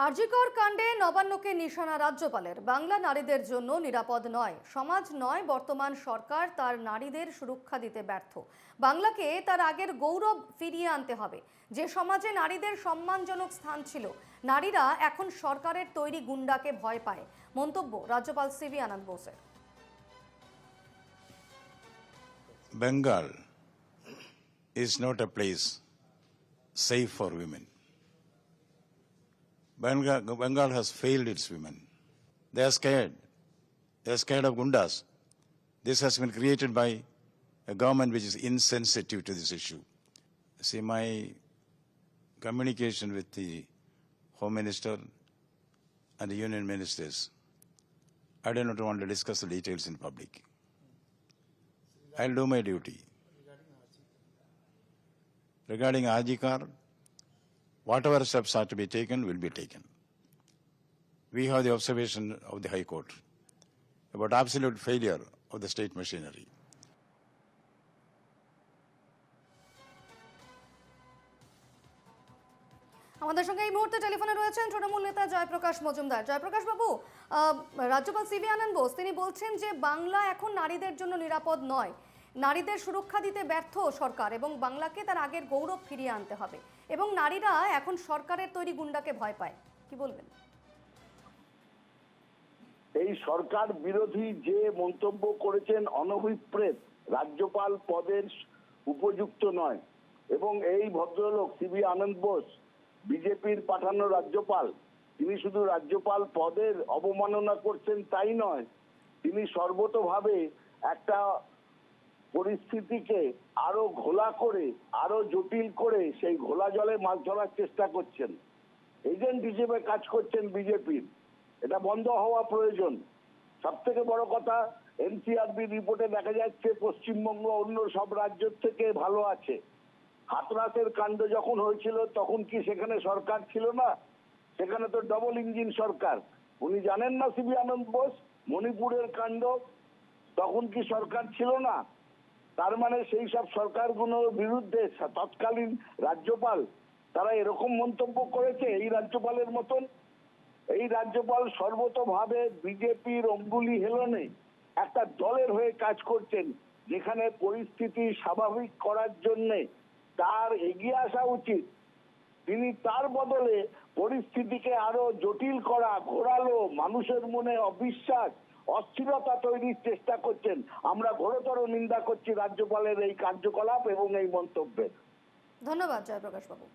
আরজিকর কাণ্ডে নবান্নকে নিশানা রাজ্যপালের। বাংলা নারীদের জন্য নিরাপদ নয়, সমাজ নয়, বর্তমান সরকার তার নারীদের সুরক্ষা দিতে ব্যর্থ। বাংলাকে তার আগের গৌরব ফিরিয়ে আনতে হবে। যে সমাজে নারীদের সম্মানজনক স্থান ছিল, নারীরা এখন সরকারের তৈরি গুন্ডাকে ভয় পায়। মন্তব্য রাজ্যপাল সিভি আনন্দ বোসের। Bengal is not a place safe for women. Bengal has failed its women. They are scared. They are scared of gundas. This has been created by a government which is insensitive to this issue. See, my communication with the Home Minister and the Union Ministers, I do not want to discuss the details in public. I'll do my duty. Regarding Ajikar, whatever steps are to be taken will be taken. We have the observation of the High Court about absolute failure of the state machinery. আমাদের সঙ্গে এই মুহূর্তে টেলিফোনে রয়েছেন তৃণমূল নেতা জয়প্রকাশ মজুমদার। জয়প্রকাশ বাবু, রাজ্যপাল CV আনন্দ বোস তিনি বলছেন যে বাংলা এখন নারীদের জন্য নিরাপদ নয়, নারীদের সুরক্ষা দিতে ব্যর্থ সরকার এবং বাংলাকে তার আগের গৌরব ফিরিয়ে আনতে হবে, এবং নারীরা এখন সরকারের তৈরি গুন্ডাকে ভয় পায়। কি বলবেন? এই সরকার বিরোধী যে মন্তব্য করেছেন অনভিপ্রেত, রাজ্যপাল পদের উপযুক্ত নয়। এবং এই ভদ্রলোক সিভি আনন্দ বোস বিজেপির পাঠানো রাজ্যপাল, তিনি শুধু রাজ্যপাল পদের অবমাননা করছেন তাই নয়, তিনি সর্বতোভাবে একটা পরিস্থিতিকে আরো ঘোলা করে, আরো জটিল করে সেই ঘোলা জলে মাছ ধরার চেষ্টা করছেন। এজেন্ট হিসেবে কাজ করছেন বিজেপির। এটা বন্ধ হওয়া প্রয়োজন। সব থেকে বড় কথা, এনসিআরবি রিপোর্টে দেখা যাচ্ছে পশ্চিমবঙ্গ অন্য সব রাজ্যের থেকে ভালো আছে। হাতরাসের কাণ্ড যখন হয়েছিল তখন কি সেখানে সরকার ছিল না? সেখানে তো ডবল ইঞ্জিন সরকার। উনি জানেন না সিভি আনন্দ বোস? মণিপুরের কাণ্ড, তখন কি সরকার ছিল না? তার মানে সেই সব সরকারগুলোর বিরুদ্ধে তৎকালীন রাজ্যপাল তারা এরকম মন্তব্য করেছে এই রাজ্যপালের মতন? এই রাজ্যপাল সর্বতোভাবে বিজেপির অঙ্গুলি হেলনে একটা দলের হয়ে কাজ করছেন, যেখানে পরিস্থিতি স্বাভাবিক করার জন্য তার এগিয়ে আসা উচিত। তিনি তার বদলে পরিস্থিতিকে আরো জটিল করা, ঘোরালো, মানুষের মনে অবিশ্বাস, অস্থিরতা তৈরির চেষ্টা করছেন। আমরা ঘোরতর নিন্দা করছি রাজ্যপালের এই কার্যকলাপ এবং এই মন্তব্যের। ধন্যবাদ জয়প্রকাশ বাবু।